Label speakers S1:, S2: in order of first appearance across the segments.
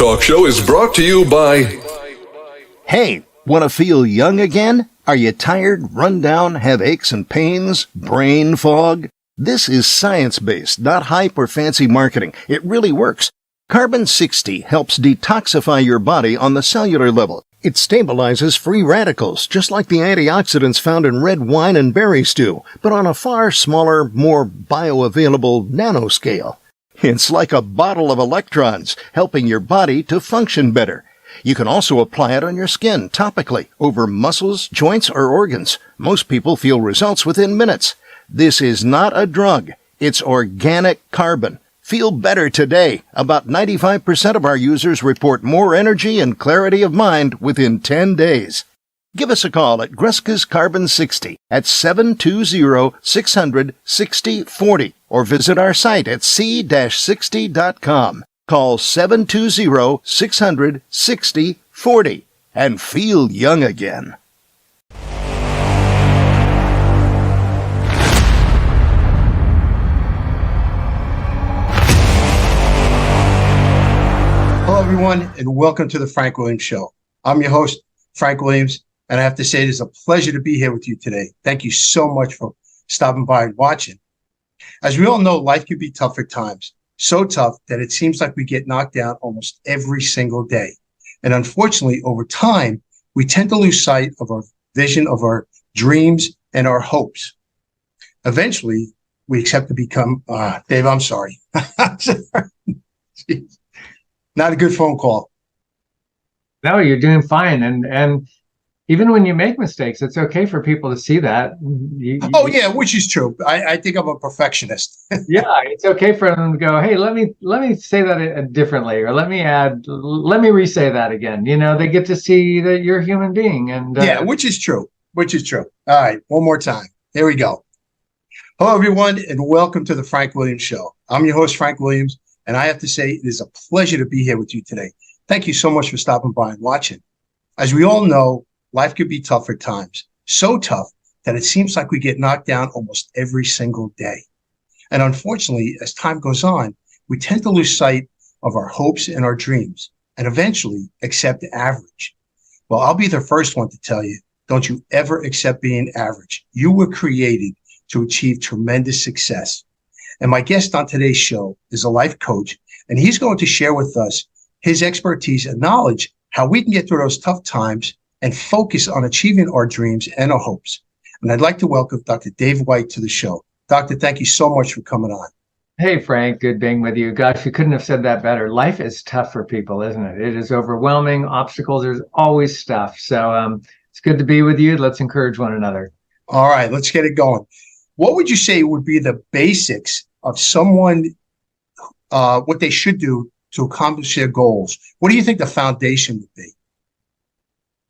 S1: Talk Show is brought to you by...
S2: Hey, want to feel young again? Are you tired, run down, have aches and pains, brain fog? This is science-based, not hype or fancy marketing. It really works. Carbon 60 helps detoxify your body on the cellular level. It stabilizes free radicals, just like the antioxidants found in red wine and berry stew, but on a far smaller, more bioavailable nanoscale. It's like a bottle of electrons, helping your body to function better. You can also apply it on your skin, topically, over muscles, joints, or organs. Most people feel results within minutes. This is not a drug. It's organic carbon. Feel better today. About 95% of our users report more energy and clarity of mind within 10 days. Give us a call at Greska's Carbon 60 at 720-600-6040 or visit our site at c-60.com. Call 720-600-6040 and feel young again.
S3: Hello, everyone, and welcome to the Frank Williams Show. I'm your host, Frank Williams, and I have to say it is a pleasure to be here with you today. Thank you so much for stopping by and watching. As we all know, life can be tough at times, so tough that it seems like we get knocked down almost every single day. And unfortunately, over time, we tend to lose sight of our vision, of our dreams, and our hopes. Eventually, we accept to become, Dave, I'm sorry. Not a good phone call.
S4: No, you're doing fine. And even when you make mistakes, it's okay for people to see that.
S3: Yeah, which is true. I think I'm a perfectionist.
S4: Yeah, it's okay for them to go, hey, let me say that differently, or let me re-say that again. You know, they get to see that you're a human being. And
S3: yeah, which is true. All right, one more time. Here we go. Hello, everyone, and welcome to the Frank Williams Show. I'm your host, Frank Williams. And I have to say, it is a pleasure to be here with you today. Thank you so much for stopping by and watching. As we all know, life can be tough at times, so tough that it seems like we get knocked down almost every single day. And unfortunately, as time goes on, we tend to lose sight of our hopes and our dreams, and eventually accept average. Well, I'll be the first one to tell you, don't you ever accept being average. You were created to achieve tremendous success. And my guest on today's show is a life coach, and he's going to share with us his expertise and knowledge, how we can get through those tough times and focus on achieving our dreams and our hopes. And I'd like to welcome Dr. Dave White to the show. Doctor, thank you so much for coming on.
S4: Hey, Frank, good being with you. Gosh, you couldn't have said that better. Life is tough for people, isn't it? It is overwhelming, obstacles, there's always stuff. So it's good to be with you. Let's encourage one another.
S3: All right, let's get it going. What would you say would be the basics of someone, what they should do to accomplish their goals? What do you think the foundation would be?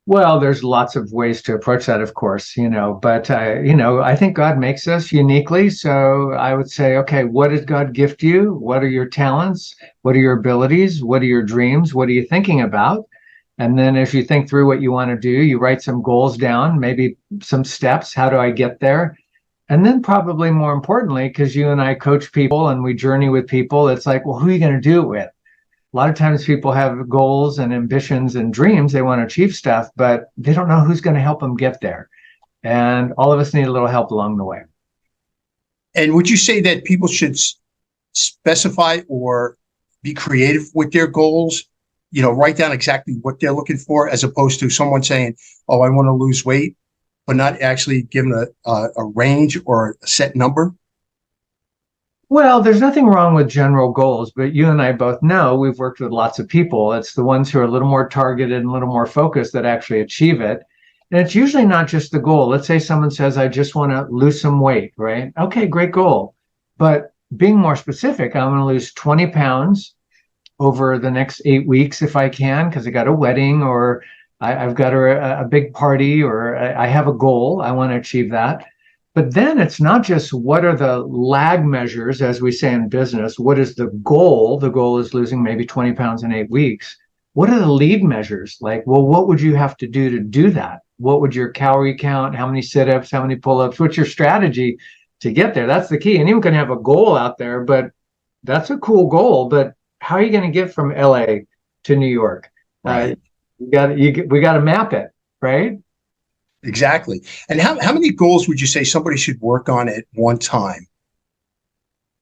S4: Well, there's lots of ways to approach that, of course, but, I think God makes us uniquely. So I would say, okay, what did God gift you? What are your talents? What are your abilities? What are your dreams? What are you thinking about? And then as you think through what you want to do, you write some goals down, maybe some steps. How do I get there? And then probably more importantly, because you and I coach people and we journey with people, it's like, well, who are you going to do it with? A lot of times people have goals and ambitions and dreams. They want to achieve stuff, but they don't know who's going to help them get there. And all of us need a little help along the way.
S3: And would you say that people should specify or be creative with their goals? Write down exactly what they're looking for, as opposed to someone saying, oh, I want to lose weight, but not actually given a range or a set number?
S4: Well, there's nothing wrong with general goals, but you and I both know we've worked with lots of people. It's the ones who are a little more targeted and a little more focused that actually achieve it. And it's usually not just the goal. Let's say someone says, I just want to lose some weight, right? Okay, great goal. But being more specific, I want to lose 20 pounds over the next 8 weeks if I can, because I got a wedding, or I've got a big party, or I have a goal. I want to achieve that. But then it's not just what are the lag measures, as we say in business. What is the goal? The goal is losing maybe 20 pounds in 8 weeks. What are the lead measures? Like, well, what would you have to do that? What would your calorie count? How many sit-ups? How many pull-ups? What's your strategy to get there? That's the key. And you can have a goal out there, but that's a cool goal. But how are you going to get from LA to New York.
S3: Right.
S4: We got to map it, right?
S3: Exactly. And how many goals would you say somebody should work on at one time?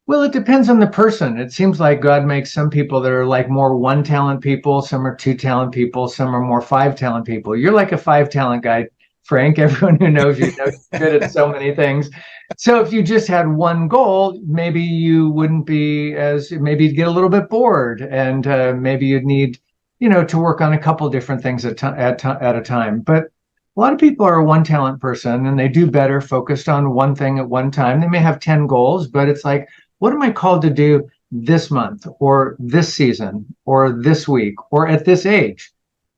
S4: Well, it depends on the person. It seems like God makes some people that are like more one talent people, some are two talent people, some are more five talent people. You're like a five talent guy, Frank. Everyone who knows you knows you're good at so many things. So if you just had one goal, maybe you wouldn't be maybe you'd get a little bit bored, and maybe you'd need, to work on a couple different things at a time. But a lot of people are a one talent person and they do better focused on one thing at one time. They may have 10 goals, but it's like, what am I called to do this month or this season or this week or at this age?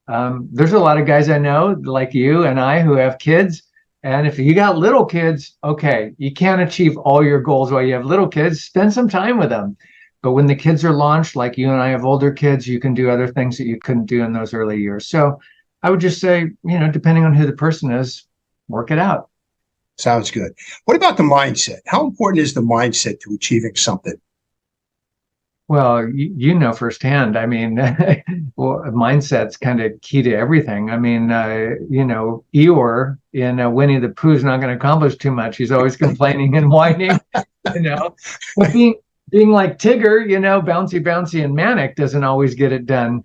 S4: There's a lot of guys I know like you and I who have kids. And if you got little kids, okay, you can't achieve all your goals while you have little kids. Spend some time with them. But when the kids are launched, like you and I have older kids, you can do other things that you couldn't do in those early years. So I would just say, depending on who the person is, work it out.
S3: Sounds good. What about the mindset? How important is the mindset to achieving something?
S4: Well, you know firsthand. I mean, well, mindset's kind of key to everything. I mean, Eeyore in Winnie the Pooh's not going to accomplish too much. He's always complaining and whining, But being like Tigger, bouncy, bouncy, and manic doesn't always get it done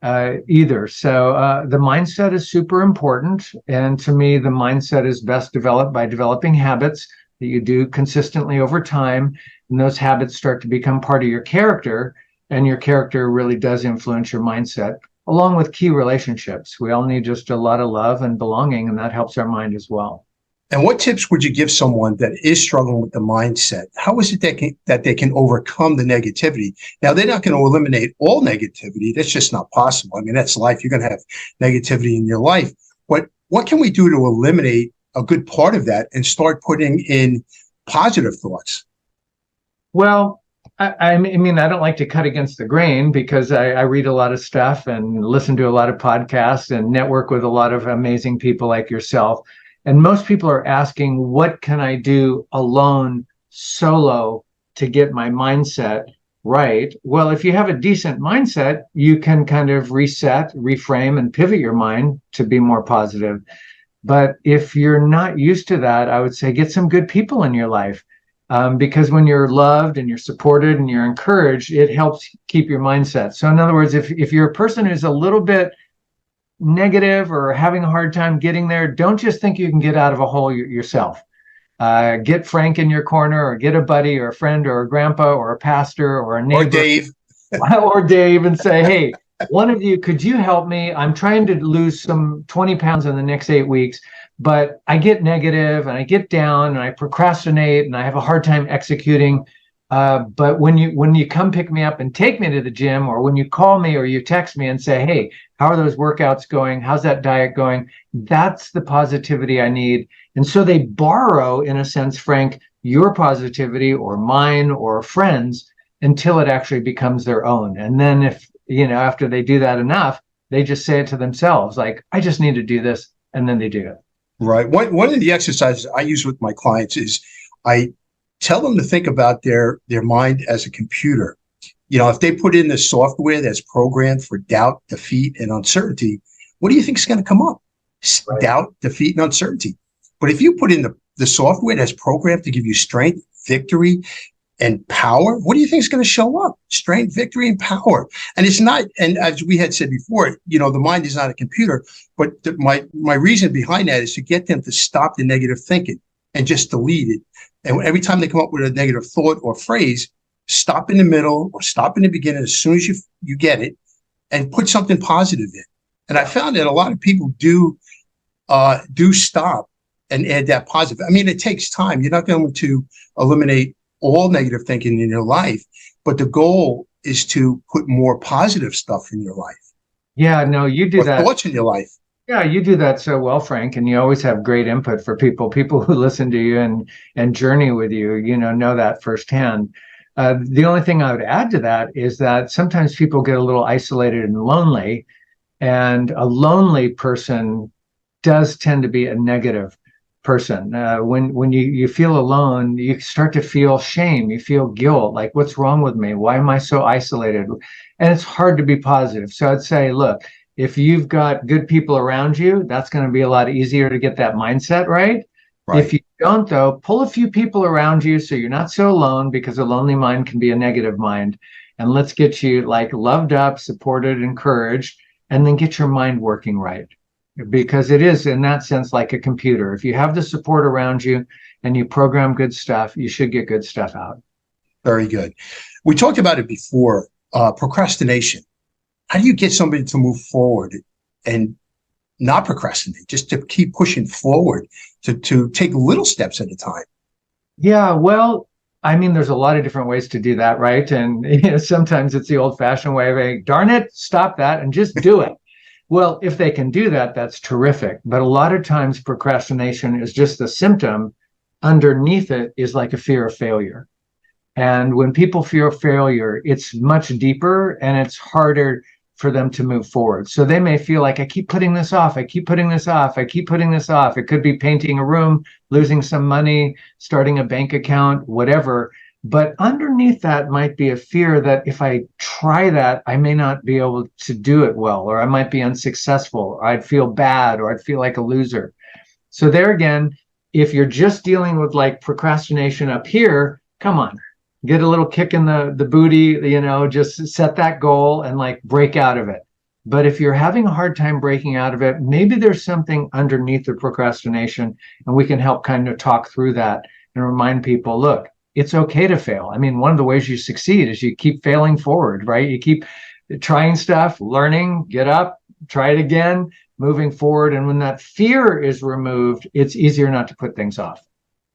S4: either. So the mindset is super important. And to me, the mindset is best developed by developing habits that you do consistently over time. And those habits start to become part of your character. And your character really does influence your mindset, along with key relationships. We all need just a lot of love and belonging, and that helps our mind as well.
S3: And what tips would you give someone that is struggling with the mindset? How is it that they can overcome the negativity? Now, they're not going to eliminate all negativity. That's just not possible. I mean, that's life. You're going to have negativity in your life. But what can we do to eliminate a good part of that and start putting in positive thoughts?
S4: Well, I mean, I don't like to cut against the grain because I read a lot of stuff and listen to a lot of podcasts and network with a lot of amazing people like yourself. And most people are asking, what can I do alone, solo, to get my mindset right? Well, if you have a decent mindset, you can kind of reset, reframe, and pivot your mind to be more positive. But if you're not used to that, I would say get some good people in your life. Because when you're loved and you're supported and you're encouraged, it helps keep your mindset. So in other words, if you're a person who's a little bit negative or having a hard time getting there, don't just think you can get out of a hole yourself. Get Frank in your corner, or get a buddy or a friend or a grandpa or a pastor or a neighbor.
S3: Or Dave.
S4: Or Dave, and say, hey, one of you, could you help me? I'm trying to lose some 20 pounds in the next 8 weeks, but I get negative and I get down and I procrastinate and I have a hard time executing. But when you come pick me up and take me to the gym, or when you call me or you text me and say, hey, how are those workouts going? How's that diet going? That's the positivity I need. And so they borrow, in a sense, Frank, your positivity or mine or friends until it actually becomes their own. And then if, after they do that enough, they just say it to themselves, like, I just need to do this. And then they do it. Right.
S3: One of the exercises I use with my clients is I tell them to think about their mind as a computer. If they put in the software that's programmed for doubt, defeat, and uncertainty, what do you think is going to come up? Right. Doubt, defeat, and uncertainty. But if you put in the software that's programmed to give you strength, victory, and power, what do you think is going to show up? Strength, victory, and power. And it's not, and as we had said before, the mind is not a computer, but my reason behind that is to get them to stop the negative thinking and just delete it. And every time they come up with a negative thought or phrase, stop in the middle or stop in the beginning as soon as you get it, and put something positive in. And I found that a lot of people do stop and add that positive. I mean, it takes time. You're not going to eliminate all negative thinking in your life, but the goal is to put more positive stuff in your life.
S4: Yeah, no, you do that.
S3: Thoughts in your life.
S4: Yeah, you do that so well, Frank, and you always have great input for people who listen to you and journey with you, know that firsthand. The only thing I would add to that is that sometimes people get a little isolated and lonely, and a lonely person does tend to be a negative person. When you feel alone, you start to feel shame, you feel guilt, like, what's wrong with me? Why am I so isolated? And it's hard to be positive. So I'd say, look, if you've got good people around you, that's going to be a lot easier to get that mindset right.
S3: Right.
S4: If you don't, though, pull a few people around you so you're not so alone, because a lonely mind can be a negative mind. And let's get you like loved up, supported, encouraged, and then get your mind working right. Because it is, in that sense, like a computer. If you have the support around you and you program good stuff, you should get good stuff out.
S3: Very good. We talked about it before, procrastination. How do you get somebody to move forward and not procrastinate, just to keep pushing forward, to take little steps at a time?
S4: Yeah, well, I mean, there's a lot of different ways to do that, right? And sometimes it's the old-fashioned way of saying, darn it, stop that and just do it. Well, if they can do that, that's terrific. But a lot of times procrastination is just a symptom. Underneath it is like a fear of failure. And when people fear failure, it's much deeper and it's harder for them to move forward. So they may feel like, I keep putting this off. I keep putting this off. I keep putting this off. It could be painting a room, losing some money, starting a bank account, whatever. But underneath that might be a fear that if I try that, I may not be able to do it well, or I might be unsuccessful, or I'd feel bad, or I'd feel like a loser. So there again, if you're just dealing with like procrastination up here, come on, get a little kick in the booty, just set that goal and like break out of it. But if you're having a hard time breaking out of it, maybe there's something underneath the procrastination, and we can help kind of talk through that and remind people, look, it's okay to fail. I mean, one of the ways you succeed is you keep failing forward, right? You keep trying stuff, learning, get up, try it again, moving forward. And when that fear is removed, it's easier not to put things off.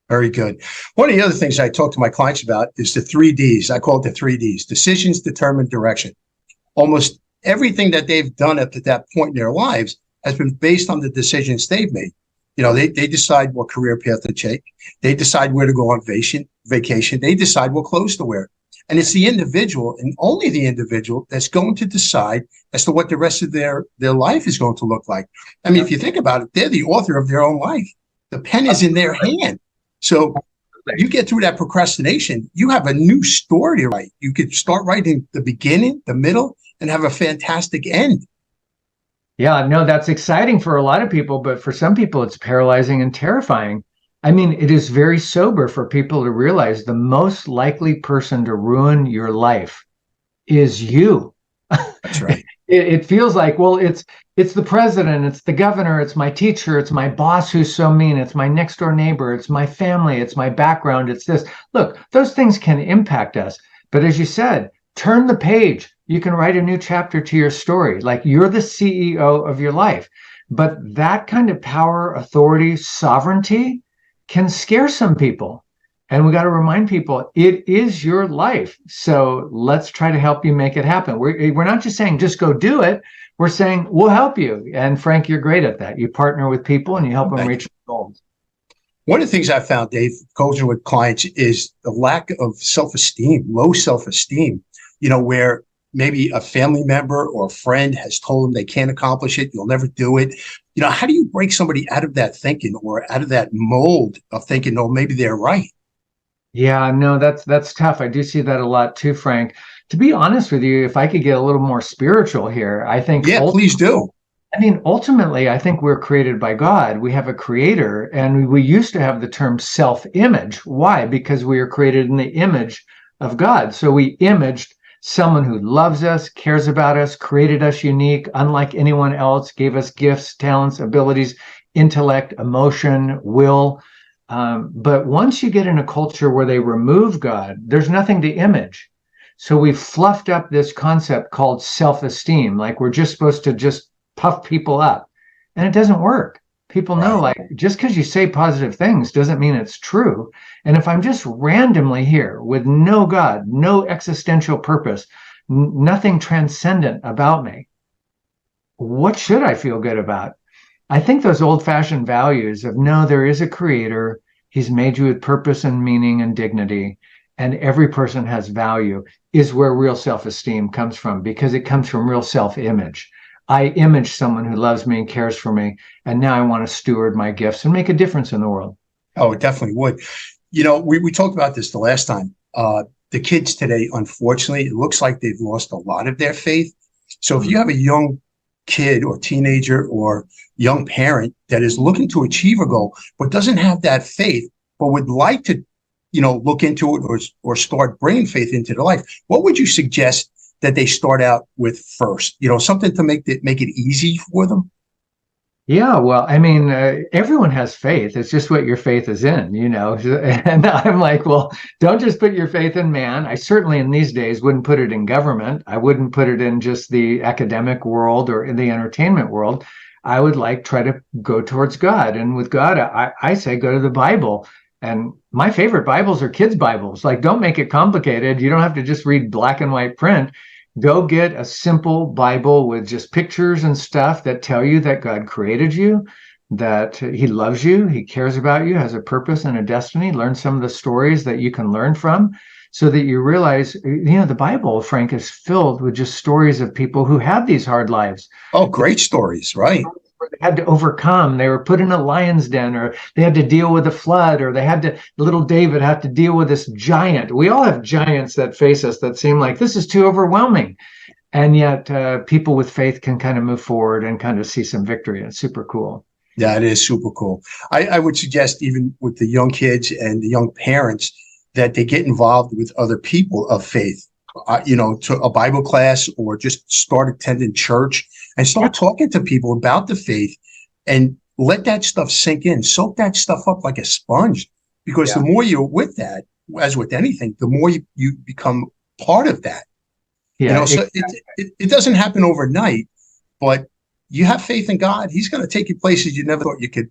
S3: Very good. One of the other things I talk to my clients about is the 3Ds. I call it the 3Ds: decisions, determine, direction. Almost everything that they've done up to that point in their lives has been based on the decisions they've made. They decide what career path to take. They decide where to go on vacation. They decide what clothes to wear. And it's the individual, and only the individual, that's going to decide as to what the rest of their life is going to look like. I mean, if you think about it, they're the author of their own life. The pen is in their hand. So you get through that procrastination, you have a new story to write. You could start writing the beginning, the middle, and have a fantastic end.
S4: Yeah, no, that's exciting for a lot of people, but for some people, it's paralyzing and terrifying. I mean, it is very sober for people to realize the most likely person to ruin your life is you.
S3: That's right.
S4: It feels like, well, it's the president, it's the governor, it's my teacher, it's my boss who's so mean, it's my next door neighbor, it's my family, it's my background, it's this. Look, those things can impact us. But as you said, turn the page. You can write a new chapter to your story. Like, you're the CEO of your life. But that kind of power, authority, sovereignty can scare some people. And we got to remind people, it is your life. So let's try to help you make it happen. We're not just saying, just go do it. We're saying, we'll help you. And Frank, you're great at that. You partner with people and you help them reach their goals.
S3: One of the things I found, Dave, coaching with clients, is the lack of self-esteem, low self-esteem, where maybe a family member or a friend has told them they can't accomplish it, you'll never do it. How do you break somebody out of that thinking, or out of that mold of thinking, oh, maybe they're right?
S4: Yeah, no, that's tough. I do see that a lot too, Frank. To be honest with you, if I could get a little more spiritual here, I think.
S3: Yeah, please do.
S4: I mean, ultimately, I think we're created by God. We have a creator, and we used to have the term self-image. Why? Because we are created in the image of God. So we imaged someone who loves us, cares about us, created us unique, unlike anyone else, gave us gifts, talents, abilities, intellect, emotion, will. But once you get in a culture where they remove God, there's nothing to image. So we've fluffed up this concept called self-esteem. Like, we're just supposed to just puff people up. And it doesn't work. People know, like, just because you say positive things doesn't mean it's true. And if I'm just randomly here with no God, no existential purpose, nothing transcendent about me, what should I feel good about? I think those old-fashioned values of, no, there is a creator, he's made you with purpose and meaning and dignity, and every person has value, is where real self-esteem comes from, because it comes from real self-image. I image someone who loves me and cares for me, and now I want to steward my gifts and make a difference in the world.
S3: Oh, it definitely would. We talked about this the last time. the kids today, unfortunately, it looks like they've lost a lot of their faith. So if you have a young kid or teenager or young parent that is looking to achieve a goal, but doesn't have that faith, but would like to, look into it or start bringing faith into their life, what would you suggest that they start out with first? Something to make it easy for them?
S4: Yeah, well, I mean, everyone has faith. It's just what your faith is in, And I'm like, well, don't just put your faith in man. I certainly in these days wouldn't put it in government. I wouldn't put it in just the academic world or in the entertainment world. I would try to go towards God. And with God, I say go to the Bible. And my favorite Bibles are kids' Bibles. Don't make it complicated. You don't have to just read black and white print. Go get a simple Bible with just pictures and stuff that tell you that God created you, that he loves you, he cares about you, has a purpose and a destiny. Learn some of the stories that you can learn from so that you realize, the Bible, Frank, is filled with just stories of people who had these hard lives.
S3: Oh, great stories, right?
S4: They had to overcome. They were put in a lion's den, or they had to deal with a flood, or little David had to deal with this giant. We all have giants that face us that seem like this is too overwhelming. And yet people with faith can kind of move forward and kind of see some victory. It's super cool.
S3: Yeah, it is super cool. I would suggest even with the young kids and the young parents that they get involved with other people of faith, to a Bible class or just start attending church and start talking to people about the faith and let that stuff sink in, soak that stuff up like a sponge, because the more you're with that, as with anything, the more you become part of that.
S4: Yeah,
S3: so it doesn't happen overnight, but you have faith in God. He's going to take you places you never thought you could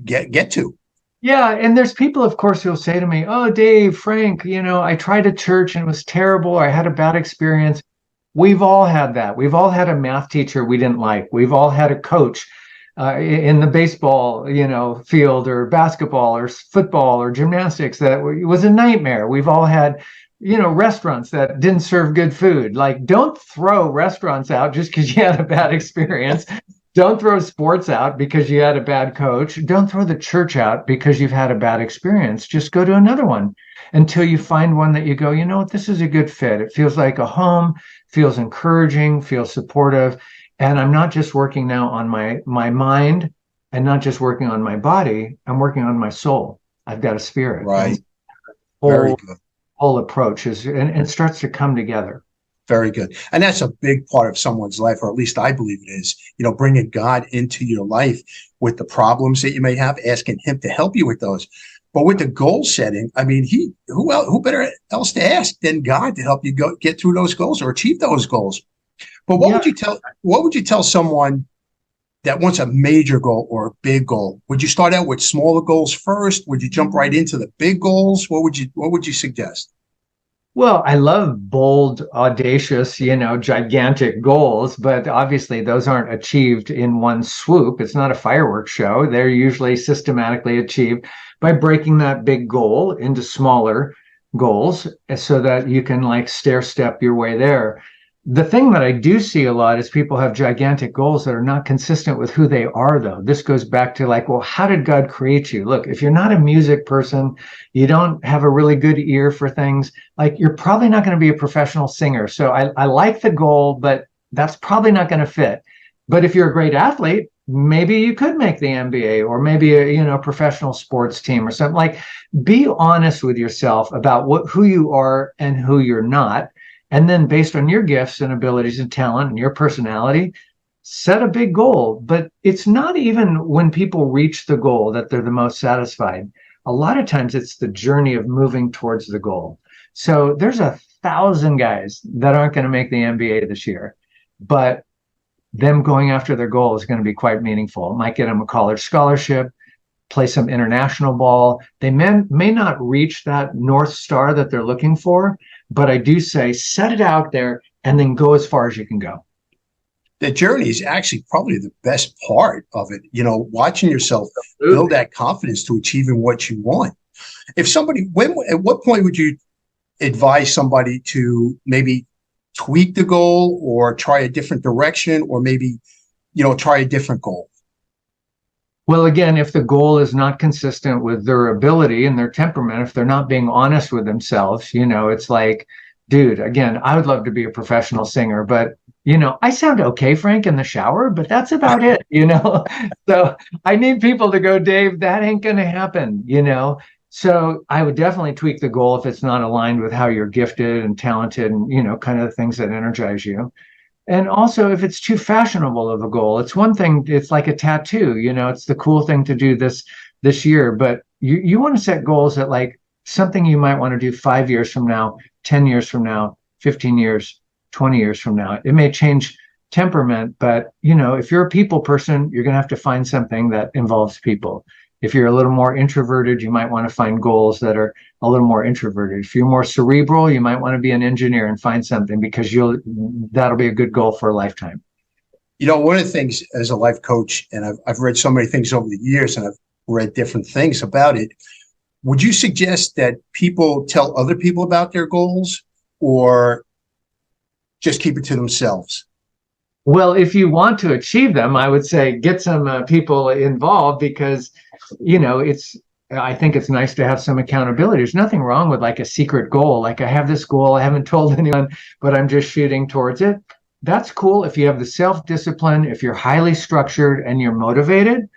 S3: get to.
S4: Yeah, and there's people, of course, who'll say to me, "Oh, Dave, Frank, I tried a church and it was terrible. I had a bad experience." We've all had that. We've all had a math teacher we didn't like. We've all had a coach in the baseball, field, or basketball or football or gymnastics that was a nightmare. We've all had, restaurants that didn't serve good food. Don't throw restaurants out just because you had a bad experience. Don't throw sports out because you had a bad coach. Don't throw the church out because you've had a bad experience. Just go to another one until you find one that you go, this is a good fit. It feels like a home, feels encouraging, feels supportive. And I'm not just working now on my mind and not just working on my body. I'm working on my soul. I've got a spirit.
S3: Right. Very good.
S4: Whole approach and it starts to come together.
S3: Very good. And that's a big part of someone's life, or at least I believe it is, bringing God into your life with the problems that you may have, asking him to help you with those. But with the goal setting, I mean, who better else to ask than God to help you get through those goals or achieve those goals? But what would you tell someone that wants a major goal or a big goal? Would you start out with smaller goals first? Would you jump right into the big goals? What would you suggest?
S4: Well, I love bold, audacious, gigantic goals, but obviously those aren't achieved in one swoop. It's not a fireworks show. They're usually systematically achieved by breaking that big goal into smaller goals so that you can stair step your way there. The thing that I do see a lot is people have gigantic goals that are not consistent with who they are, though. This goes back to well, how did God create you? Look, if you're not a music person, you don't have a really good ear for things, you're probably not going to be a professional singer. So I like the goal, but that's probably not going to fit. But if you're a great athlete, maybe you could make the NBA or maybe a professional sports team or something. Be honest with yourself about who you are and who you're not. And then based on your gifts and abilities and talent and your personality, set a big goal. But it's not even when people reach the goal that they're the most satisfied. A lot of times it's the journey of moving towards the goal. So there's 1,000 guys that aren't going to make the NBA this year, but them going after their goal is going to be quite meaningful. It might get them a college scholarship, play some international ball. They may not reach that North Star that they're looking for, but I do say set it out there and then go as far as you can go.
S3: The journey is actually probably the best part of it, watching yourself build that confidence to achieving what you want. If somebody, at what point would you advise somebody to maybe tweak the goal or try a different direction or maybe, try a different goal?
S4: Well, again, if the goal is not consistent with their ability and their temperament, if they're not being honest with themselves, it's like, dude, again, I would love to be a professional singer, but I sound okay, Frank, in the shower, but that's about it. So I need people to go, Dave, that ain't going to happen. So I would definitely tweak the goal if it's not aligned with how you're gifted and talented and, kind of the things that energize you. And also, if it's too fashionable of a goal, it's one thing, it's like a tattoo, it's the cool thing to do this year, but you want to set goals that like something you might want to do 5 years from now, 10 years from now, 15 years, 20 years from now. It may change temperament, but if you're a people person, you're going to have to find something that involves people. If you're a little more introverted, you might want to find goals that are a little more introverted. If you're more cerebral, you might want to be an engineer and find something because that'll be a good goal for a lifetime.
S3: One of the things as a life coach, and I've read so many things over the years and I've read different things about it. Would you suggest that people tell other people about their goals or just keep it to themselves?
S4: Well, if you want to achieve them, I would say get some people involved because, I think it's nice to have some accountability. There's nothing wrong with like a secret goal. Like I have this goal, I haven't told anyone, but I'm just shooting towards it. That's cool. If you have the self-discipline, if you're highly structured and you're motivated,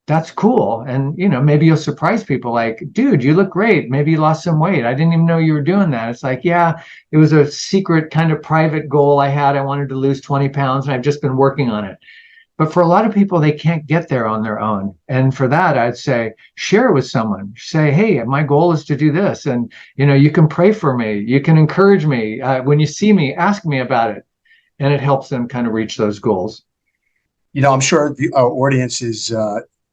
S4: that's cool. And, maybe you'll surprise people like, dude, you look great. Maybe you lost some weight. I didn't even know you were doing that. It's like, yeah, it was a secret kind of private goal I had. I wanted to lose 20 pounds and I've just been working on it. But for a lot of people, they can't get there on their own. And for that, I'd say, share it with someone. Say, hey, my goal is to do this. And, you can pray for me. You can encourage me. When you see me, ask me about it. And it helps them kind of reach those goals.
S3: I'm sure our audience is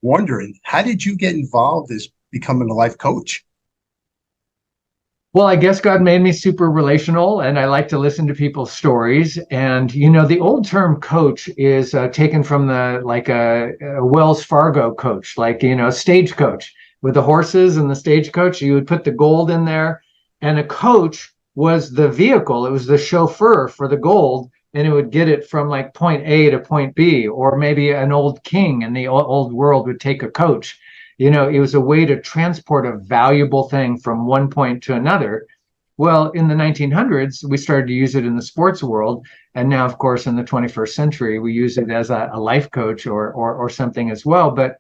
S3: wondering, how did you get involved as becoming a life coach?
S4: Well, I guess God made me super relational and I like to listen to people's stories. And, the old term coach is taken from a Wells Fargo coach, a stagecoach with the horses and the stagecoach. You would put the gold in there and a coach was the vehicle. It was the chauffeur for the gold. And it would get it from like point A to point B, or maybe an old king in the old world would take a coach. It was a way to transport a valuable thing from one point to another. Well, in the 1900s, we started to use it in the sports world. And now, of course, in the 21st century, we use it as a life coach or something as well. But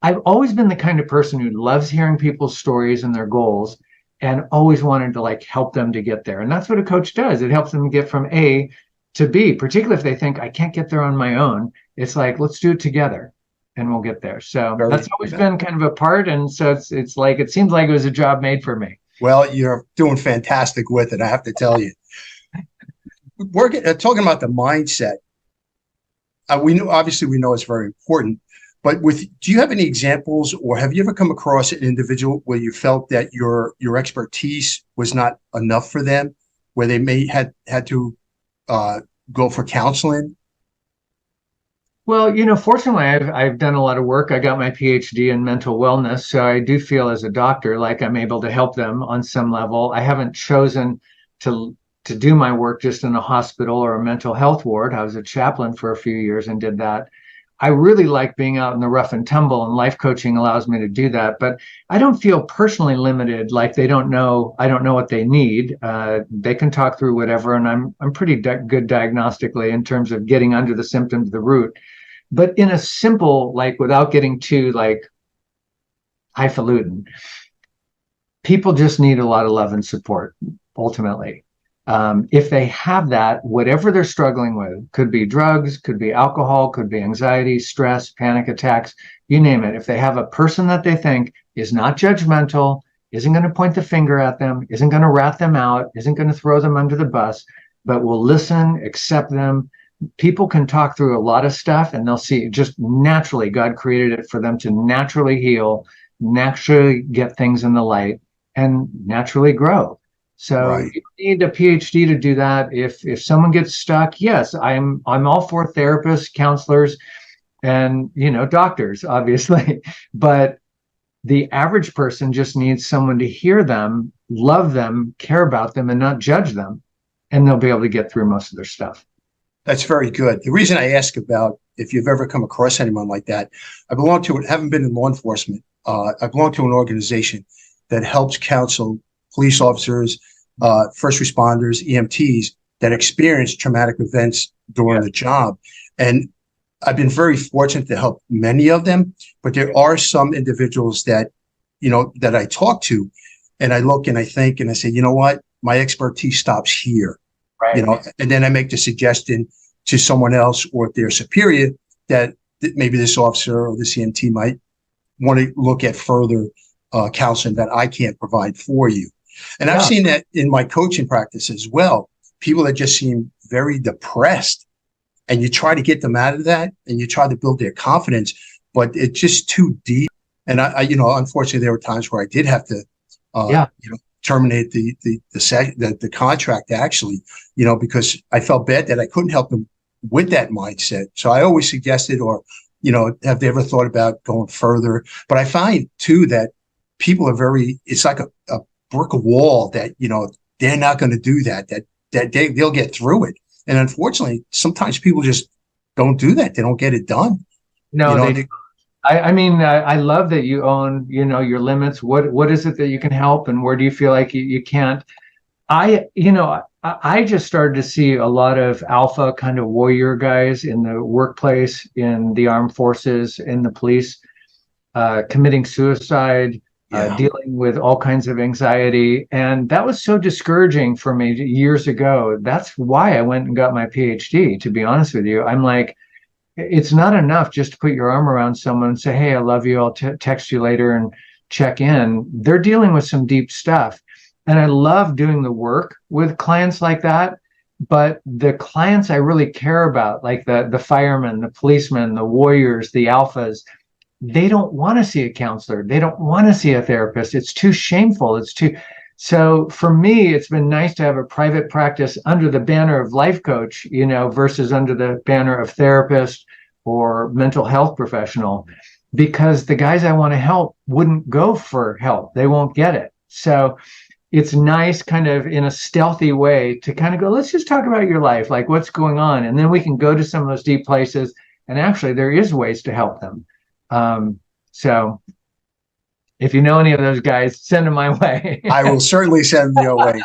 S4: I've always been the kind of person who loves hearing people's stories and their goals and always wanted to help them to get there. And that's what a coach does. It helps them get from A to be, particularly if they think I can't get there on my own. It's like, let's do it together and we'll get there. So that's always been kind of a part. And so it's like, it seems like it was a job made for me.
S3: Well, you're doing fantastic with it, I have to tell you. We're talking about the mindset. We know it's very important, but do you have any examples or have you ever come across an individual where you felt that your expertise was not enough for them, where they may had to go for counseling?
S4: Well, fortunately, I've done a lot of work. I got my PhD in mental wellness, so I do feel as a doctor like I'm able to help them on some level. I haven't chosen to do my work just in a hospital or a mental health ward. I was a chaplain for a few years and did that. I really like being out in the rough and tumble, and life coaching allows me to do that. But I don't feel personally limited, like I don't know what they need. They can talk through whatever, and I'm pretty good diagnostically in terms of getting under the symptoms, the root. But in a simple, without getting too highfalutin, people just need a lot of love and support, ultimately. If they have that, whatever they're struggling with, could be drugs, could be alcohol, could be anxiety, stress, panic attacks, you name it. If they have a person that they think is not judgmental, isn't going to point the finger at them, isn't going to rat them out, isn't going to throw them under the bus, but will listen, accept them. People can talk through a lot of stuff and they'll see just naturally, God created it for them to naturally heal, naturally get things in the light, and naturally grow. So right. You need a PhD to do that. If someone gets stuck, yes, I'm all for therapists, counselors, and doctors, obviously. But the average person just needs someone to hear them, love them, care about them, and not judge them, and they'll be able to get through most of their stuff.
S3: That's very good. The reason I ask about if you've ever come across anyone like that. I belong to it, haven't been in law enforcement. I belong to an organization that helps counsel police officers, first responders, EMTs that experience traumatic events during the job. And I've been very fortunate to help many of them, but there are some individuals that, that I talk to, and I look and I think and I say, you know what, my expertise stops here,
S4: Right.
S3: And then I make the suggestion to someone else or their superior that maybe this officer or this EMT might want to look at further counseling that I can't provide for you. And I've seen that in my coaching practice as well. People that just seem very depressed, and you try to get them out of that and you try to build their confidence, but it's just too deep. And I unfortunately, there were times where I did have to, terminate the contract actually, because I felt bad that I couldn't help them with that mindset. So I always suggested, or, have they ever thought about going further? But I find too that people are it's like a brick wall that, they're not going to do that they'll get through it. And unfortunately, sometimes people just don't do that. They don't get it done.
S4: No, I love that you own, your limits. What is it that you can help, and where do you feel like you can't? I just started to see a lot of alpha kind of warrior guys in the workplace, in the armed forces, in the police, committing suicide, dealing with all kinds of anxiety. And that was so discouraging for me years ago. That's why I went and got my PhD, to be honest with you. I'm like, it's not enough just to put your arm around someone and say, hey, I love you. I'll text you later and check in. They're dealing with some deep stuff. And I love doing the work with clients like that. But the clients I really care about, like the firemen, the policemen, the warriors, the alphas, they don't want to see a counselor. They don't want to see a therapist. It's too shameful. So for me, it's been nice to have a private practice under the banner of life coach, versus under the banner of therapist or mental health professional, because the guys I want to help wouldn't go for help. They won't get it. So it's nice kind of in a stealthy way to kind of go, let's just talk about your life, like what's going on. And then we can go to some of those deep places. And actually there is ways to help them. So if you know any of those guys, send them my way.
S3: I will certainly send them your way.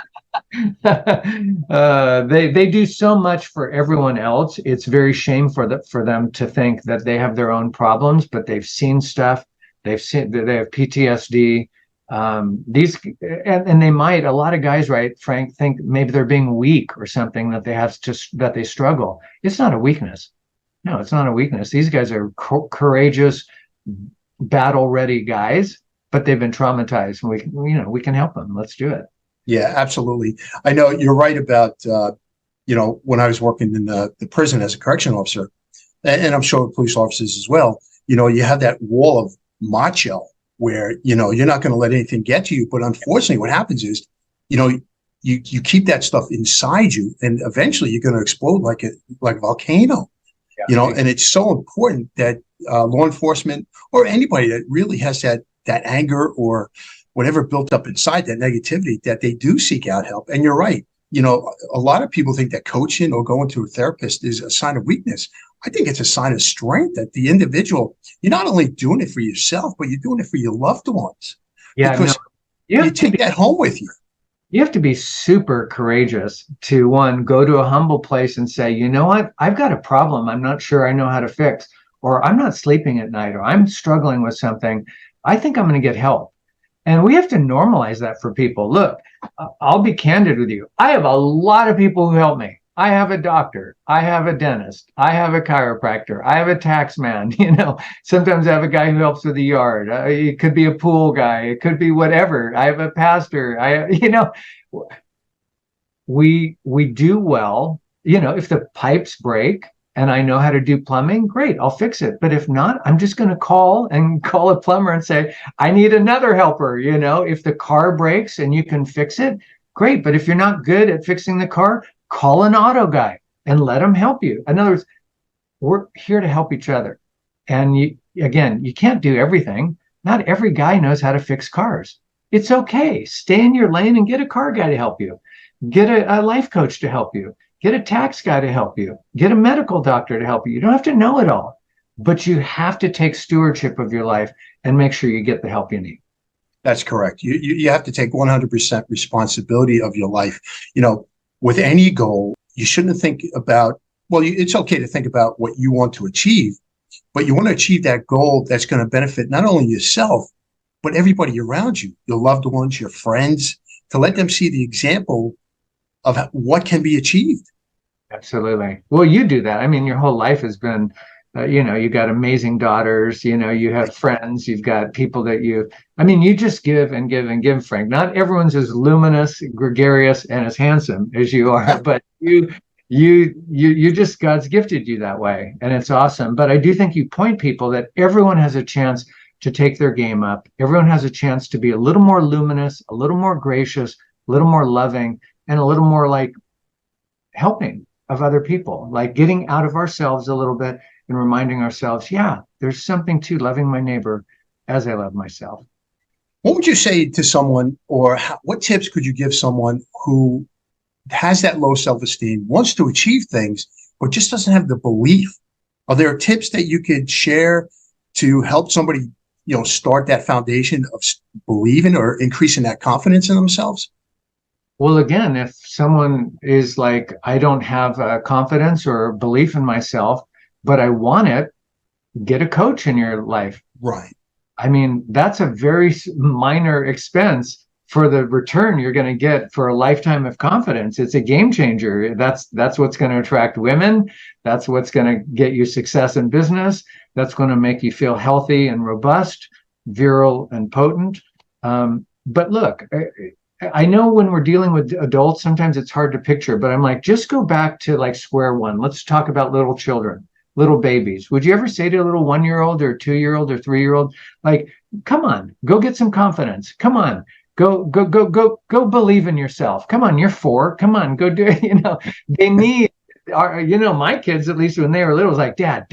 S4: They do so much for everyone else. It's very shameful for them to think that they have their own problems, but they've seen stuff. They have PTSD. And they might, a lot of guys, right, Frank, think maybe they're being weak or something, that that they struggle. It's not a weakness. No, it's not a weakness. These guys are courageous, battle-ready guys, but they've been traumatized. And we can help them. Let's do it.
S3: Yeah, absolutely. I know you're right about, when I was working in the prison as a correction officer, and I'm sure police officers as well, you have that wall of macho where, you're not going to let anything get to you. But unfortunately, what happens is, you keep that stuff inside you, and eventually you're going to explode like a volcano. And it's so important that law enforcement or anybody that really has that anger or whatever built up inside, that negativity, that they do seek out help. And you're right. A lot of people think that coaching or going to a therapist is a sign of weakness. I think it's a sign of strength, that the individual, you're not only doing it for yourself, but you're doing it for your loved ones.
S4: Yeah,
S3: because you take that home with you.
S4: You have to be super courageous to, one, go to a humble place and say, you know what, I've got a problem I'm not sure I know how to fix, or I'm not sleeping at night, or I'm struggling with something. I think I'm going to get help. And we have to normalize that for people. Look, I'll be candid with you. I have a lot of people who help me. I have a doctor. I have a dentist. I have a chiropractor. I have a tax man. Sometimes I have a guy who helps with the yard. It could be a pool guy. It could be whatever. I have a pastor. We do well. If the pipes break and I know how to do plumbing, great, I'll fix it. But if not, I'm just going to call a plumber and say, I need another helper. If the car breaks and you can fix it, great. But if you're not good at fixing the car, call an auto guy and let him help you. In other words, we're here to help each other. And you can't do everything. Not every guy knows how to fix cars. It's okay. Stay in your lane and get a car guy to help you. Get a life coach to help you. Get a tax guy to help you. Get a medical doctor to help you. You don't have to know it all, but you have to take stewardship of your life and make sure you get the help you need.
S3: That's correct. You have to take 100% responsibility of your life. With any goal, you shouldn't think about, it's okay to think about what you want to achieve, but you want to achieve that goal that's going to benefit not only yourself, but everybody around you, your loved ones, your friends, to let them see the example of what can be achieved.
S4: Absolutely. Well, you do that. I mean, your whole life has been, you got amazing daughters, you have friends, you've got people that you just give and give and give, Frank. Not everyone's as luminous, gregarious, and as handsome as you are, but you just, God's gifted you that way. And it's awesome. But I do think you point people that everyone has a chance to take their game up. Everyone has a chance to be a little more luminous, a little more gracious, a little more loving, and a little more like helping of other people, like getting out of ourselves a little bit and reminding ourselves, there's something to loving my neighbor as I love myself.
S3: What would you say to someone, or what tips could you give someone who has that low self-esteem, wants to achieve things, but just doesn't have the belief? Are there tips that you could share to help somebody, start that foundation of believing or increasing that confidence in themselves?
S4: Well, again, if someone is like, I don't have confidence or belief in myself, but I want it, get a coach in your life.
S3: Right.
S4: I mean, that's a very minor expense for the return you're going to get for a lifetime of confidence. It's a game changer. That's what's going to attract women. That's what's going to get you success in business. That's going to make you feel healthy and robust, virile and potent. But look, I know when we're dealing with adults, sometimes it's hard to picture, but I'm like, just go back to like square one. Let's talk about little children, little babies. Would you ever say to a little 1-year-old or 2-year-old or 3-year-old, like, come on, go get some confidence. Come on, go believe in yourself. Come on, you're 4. Come on, go do it. They need, my kids, at least when they were little, was like, dad,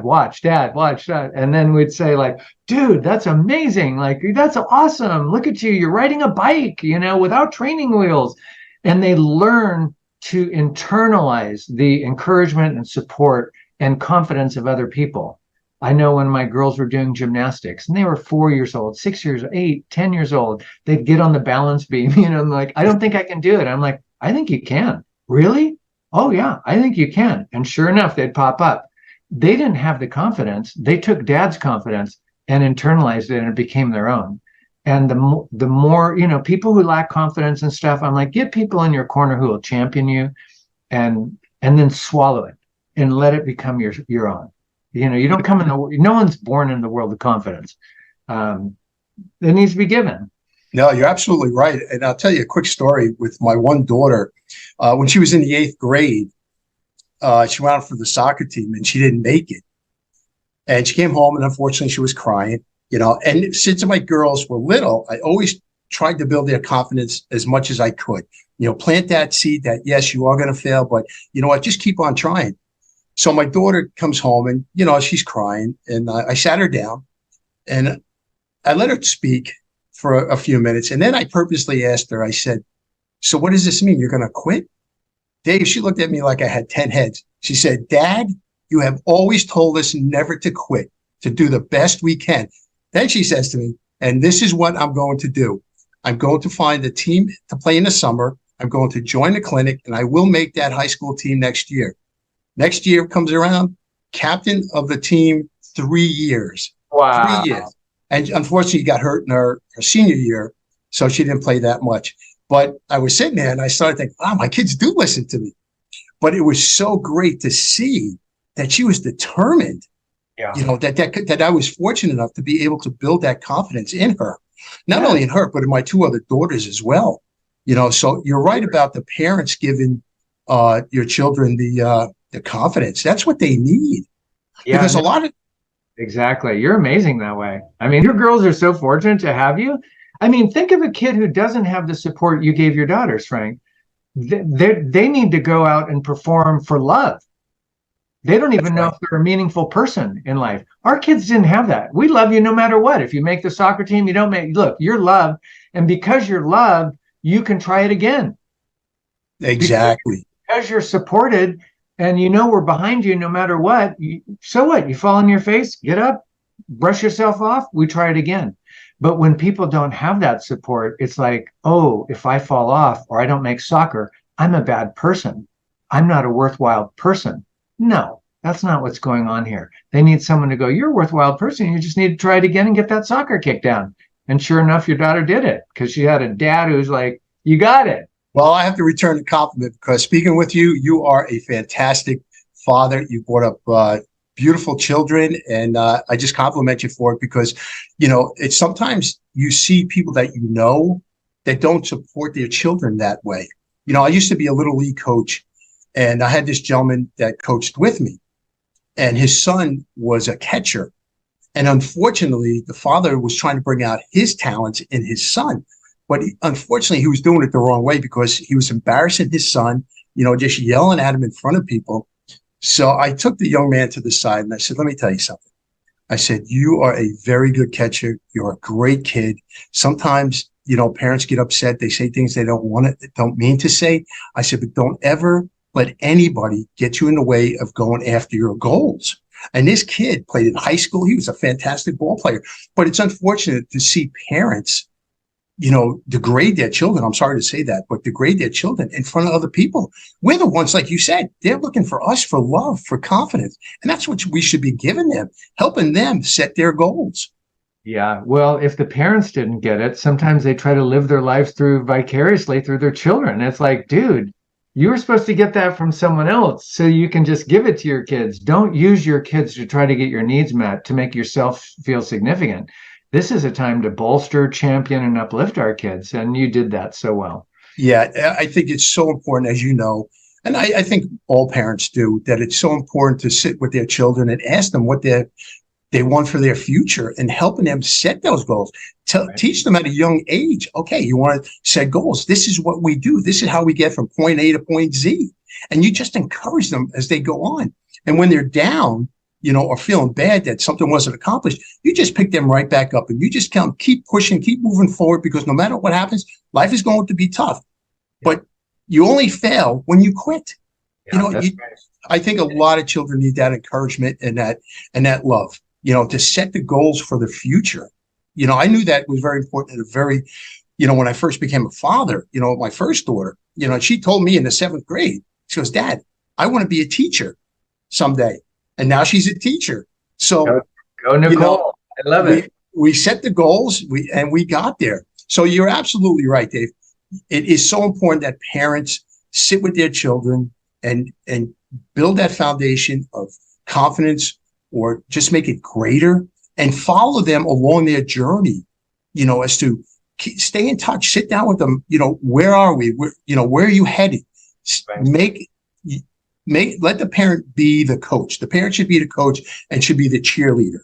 S4: watch, dad, watch. And then we'd say like, dude, that's amazing. Like, that's awesome. Look at you. You're riding a bike, without training wheels. And they learn to internalize the encouragement and support and confidence of other people. I know when my girls were doing gymnastics and they were 4 years old, 6 years, 8, 10 years old, they'd get on the balance beam, I'm like, I don't think I can do it. I'm like, I think you can. Really? Oh yeah, I think you can. And sure enough, they'd pop up. They didn't have the confidence. They took dad's confidence and internalized it, and it became their own. And the more, people who lack confidence and stuff, I'm like, get people in your corner who will champion you and then swallow it and let it become your own. You don't come no one's born in the world of confidence. It needs to be given.
S3: No, you're absolutely right. And I'll tell you a quick story with my one daughter. When she was in the 8th grade, she went out for the soccer team and she didn't make it. And she came home and unfortunately she was crying, and since my girls were little, I always tried to build their confidence as much as I could, plant that seed that, yes, you are going to fail, but you know what, just keep on trying. So my daughter comes home and, she's crying, and I sat her down and I let her speak for a few minutes. And then I purposely asked her, I said, so what does this mean? You're going to quit? Dave, she looked at me like I had 10 heads. She said, Dad, you have always told us never to quit, to do the best we can. Then she says to me, and this is what I'm going to do. I'm going to find a team to play in the summer. I'm going to join the clinic, and I will make that high school team next year. Next year comes around, captain of the team 3 years.
S4: Wow.
S3: 3 years. And unfortunately, got hurt in her senior year, so she didn't play that much. But I was sitting there, and I started thinking, wow, my kids do listen to me. But it was so great to see that she was determined, that I was fortunate enough to be able to build that confidence in her. Not only in her, but in my 2 other daughters as well. So you're right about the parents giving your children the confidence. That's what they need.
S4: Yeah,
S3: because a lot of
S4: exactly. You're amazing that way. I mean, your girls are so fortunate to have you. I mean, think of a kid who doesn't have the support you gave your daughters, Frank. They need to go out and perform for love. They don't even know if they're a meaningful person in life. Our kids didn't have that. We love you no matter what. If you make the soccer team, you don't make, look, you're loved. And because you're loved, you can try it again.
S3: Exactly.
S4: because you're supported and we're behind you no matter what, so what? You fall on your face, get up, brush yourself off, we try it again. But when people don't have that support, it's like, oh, if I fall off or I don't make soccer, I'm a bad person. I'm not a worthwhile person. No, that's not what's going on here. They need someone to go, you're a worthwhile person. You just need to try it again and get that soccer kick down. And sure enough, your daughter did it because she had a dad who's like, you got it.
S3: Well, I have to return the compliment because speaking with you, you are a fantastic father. You brought up beautiful children, and I just compliment you for it because, it's sometimes you see people that that don't support their children that way. I used to be a little league coach, and I had this gentleman that coached with me, and his son was a catcher. And unfortunately, the father was trying to bring out his talents in his son. But unfortunately, he was doing it the wrong way because he was embarrassing his son, just yelling at him in front of people. So I took the young man to the side and I said, let me tell you something. I said, you are a very good catcher. You're a great kid. Sometimes, parents get upset. They say things they don't mean to say. I said, but don't ever let anybody get you in the way of going after your goals. And this kid played in high school. He was a fantastic ball player. But it's unfortunate to see parents degrade their children. I'm sorry to say that, but degrade their children in front of other people. We're the ones, like you said, they're looking for us for love, for confidence. And that's what we should be giving them, helping them set their goals.
S4: Yeah. Well, if the parents didn't get it, sometimes they try to live their lives vicariously through their children. It's like, dude, you were supposed to get that from someone else so you can just give it to your kids. Don't use your kids to try to get your needs met to make yourself feel significant. This is a time to bolster, champion, and uplift our kids. And you did that so well.
S3: Yeah, I think it's so important, as you know, and I think all parents do, that it's so important to sit with their children and ask them what they want for their future and helping them set those goals. Teach them at a young age, okay, you want to set goals. This is what we do. This is how we get from point A to point Z. And you just encourage them as they go on. And when they're down, or feeling bad that something wasn't accomplished, you just pick them right back up and you just keep pushing, keep moving forward, because no matter what happens, life is going to be tough. Yeah. But you only fail when you quit.
S4: Yeah, right.
S3: I think a lot of children need that encouragement and that love, to set the goals for the future. I knew that was very important at a very, when I first became a father, my first daughter, and she told me in the 7th grade, she goes, Dad, I want to be a teacher someday. And now she's a teacher. So
S4: go Nicole. I love it.
S3: We set the goals and we got there. So you're absolutely right, Dave. It is so important that parents sit with their children and build that foundation of confidence, or just make it greater, and follow them along their journey, as to stay in touch, sit down with them. Where are we? Where are you headed? Right. Let the parent be the coach. The parent should be the coach and should be the cheerleader.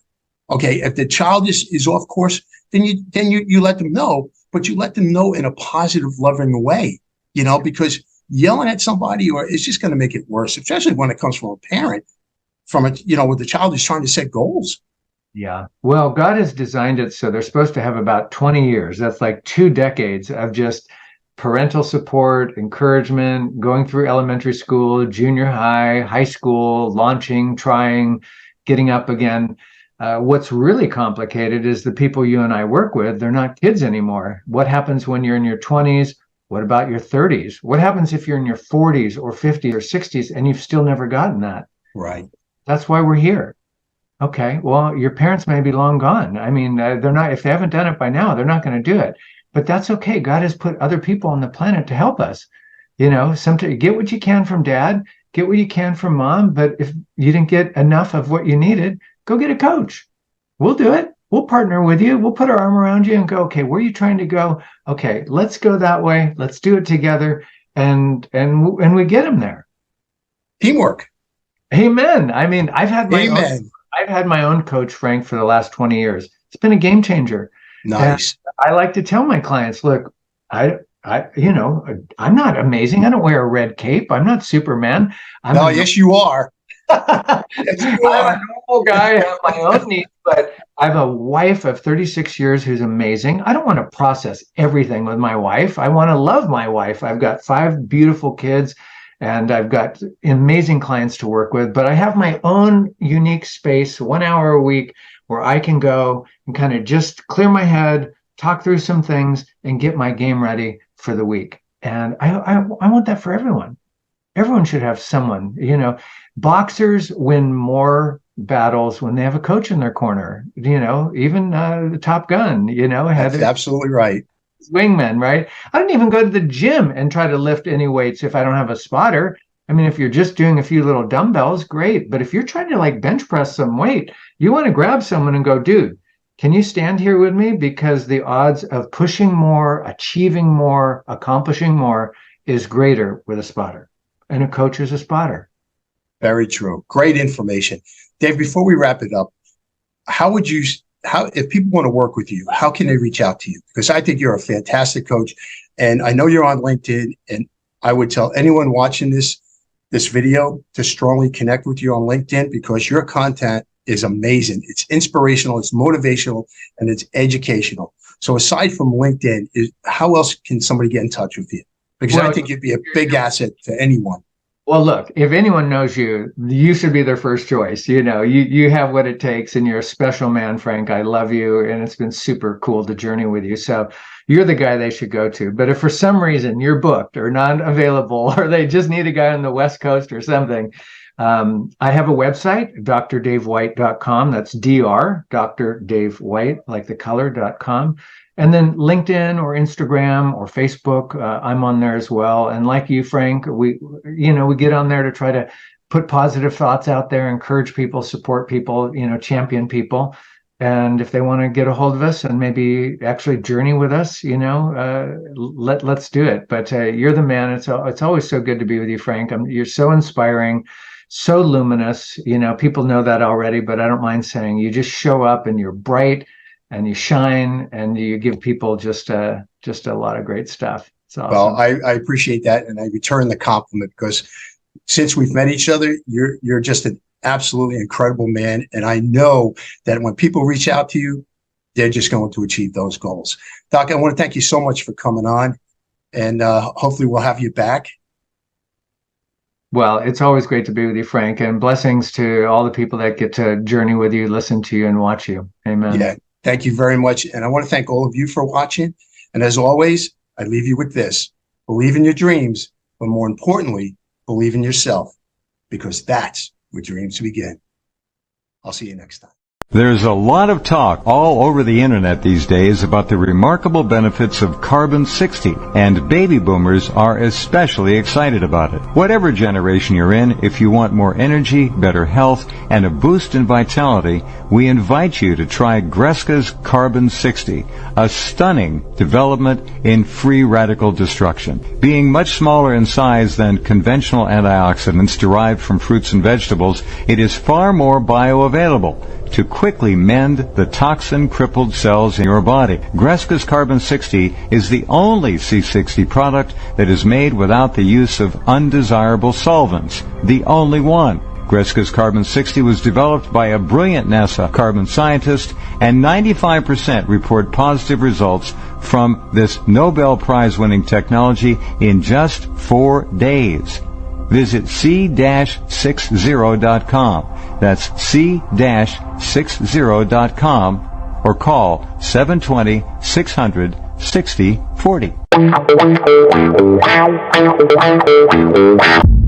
S3: Okay. If the child is off course, then you let them know, but you let them know in a positive, loving way, because yelling at somebody is just going to make it worse, especially when it comes from a parent, with the child who's trying to set goals.
S4: Yeah. Well, God has designed it so they're supposed to have about 20 years. That's like 2 decades of just parental support, encouragement, going through elementary school, junior high, high school, launching, trying, getting up again. What's really complicated is the people you and I work with, they're not kids anymore. What happens when you're in your 20s? What about your 30s? What happens if you're in your 40s or 50s or 60s and you've still never gotten that?
S3: Right.
S4: That's why we're here. Okay, well, your parents may be long gone. I mean, they're not, if they haven't done it by now, they're not going to do it. But that's okay. God has put other people on the planet to help us. Sometimes get what you can from dad, get what you can from mom. But if you didn't get enough of what you needed, go get a coach. We'll do it. We'll partner with you. We'll put our arm around you and go, okay, where are you trying to go? Okay, let's go that way. Let's do it together. And we get them there.
S3: Teamwork.
S4: Amen. I mean, I've had my own coach, Frank, for the last 20 years. It's been a game changer.
S3: Nice.
S4: And I like to tell my clients, look, I'm not amazing. I don't wear a red cape. I'm not Superman.
S3: Yes, you are.
S4: I'm a normal guy. I have my own needs, but I have a wife of 36 years who's amazing. I don't want to process everything with my wife. I want to love my wife. I've got 5 beautiful kids, and I've got amazing clients to work with, but I have my own unique space, 1 hour a week, where I can go and kind of just clear my head, talk through some things, and get my game ready for the week. And I want that for everyone. Everyone should have someone, boxers win more battles when they have a coach in their corner, even the Top Gun,
S3: That's absolutely right.
S4: Wingman, right? I don't even go to the gym and try to lift any weights if I don't have a spotter. I mean, if you're just doing a few little dumbbells, great. But if you're trying to like bench press some weight, you want to grab someone and go, dude, can you stand here with me? Because the odds of pushing more, achieving more, accomplishing more is greater with a spotter. And a coach is a spotter.
S3: Very true. Great information. Dave, before we wrap it up, if people want to work with you, how can they reach out to you? Because I think you're a fantastic coach, and I know you're on LinkedIn, and I would tell anyone watching this video to strongly connect with you on LinkedIn, because your content is amazing. It's inspirational, it's motivational, and it's educational. So aside from LinkedIn, how else can somebody get in touch with you? Because I think you'd be a big asset to anyone.
S4: Well, look, if anyone knows you, you should be their first choice. You have what it takes, and you're a special man, Frank. I love you, and it's been super cool to journey with you. So you're the guy they should go to. But if for some reason you're booked or not available, or they just need a guy on the West Coast or something, I have a website, drdavewhite.com. That's Dr. Dave White, like the color.com. And then LinkedIn or Instagram or Facebook, I'm on there as well. And like you, Frank, we get on there to try to put positive thoughts out there, encourage people, support people, champion people. And if they want to get a hold of us and maybe actually journey with us, let's do it. But you're the man. It's always so good to be with you, Frank. You're so inspiring, so luminous. People know that already, but I don't mind saying you just show up and you're bright and you shine and you give people just a lot of great stuff. It's awesome.
S3: Well, I appreciate that, and I return the compliment, because since we've met each other, you're just an absolutely incredible man, and I know that when people reach out to you, they're just going to achieve those goals. Doc, I want to thank you so much for coming on, and hopefully we'll have you back.
S4: Well, it's always great to be with you, Frank, and blessings to all the people that get to journey with you, listen to you, and watch you. Amen.
S3: Yeah. Thank you very much. And I want to thank all of you for watching. And as always, I leave you with this: believe in your dreams, but more importantly, believe in yourself, because that's where dreams begin. I'll see you next time.
S5: There's a lot of talk all over the internet these days about the remarkable benefits of Carbon-60, and baby boomers are especially excited about it. Whatever generation you're in, if you want more energy, better health, and a boost in vitality, we invite you to try Greska's Carbon-60, a stunning development in free radical destruction. Being much smaller in size than conventional antioxidants derived from fruits and vegetables, it is far more bioavailable to quickly mend the toxin-crippled cells in your body. Greska's Carbon-60 is the only C60 product that is made without the use of undesirable solvents. The only one. Greska's Carbon-60 was developed by a brilliant NASA carbon scientist, and 95% report positive results from this Nobel Prize-winning technology in just 4 days. Visit c-60.com. That's c-60.com, or call 720-600-6040.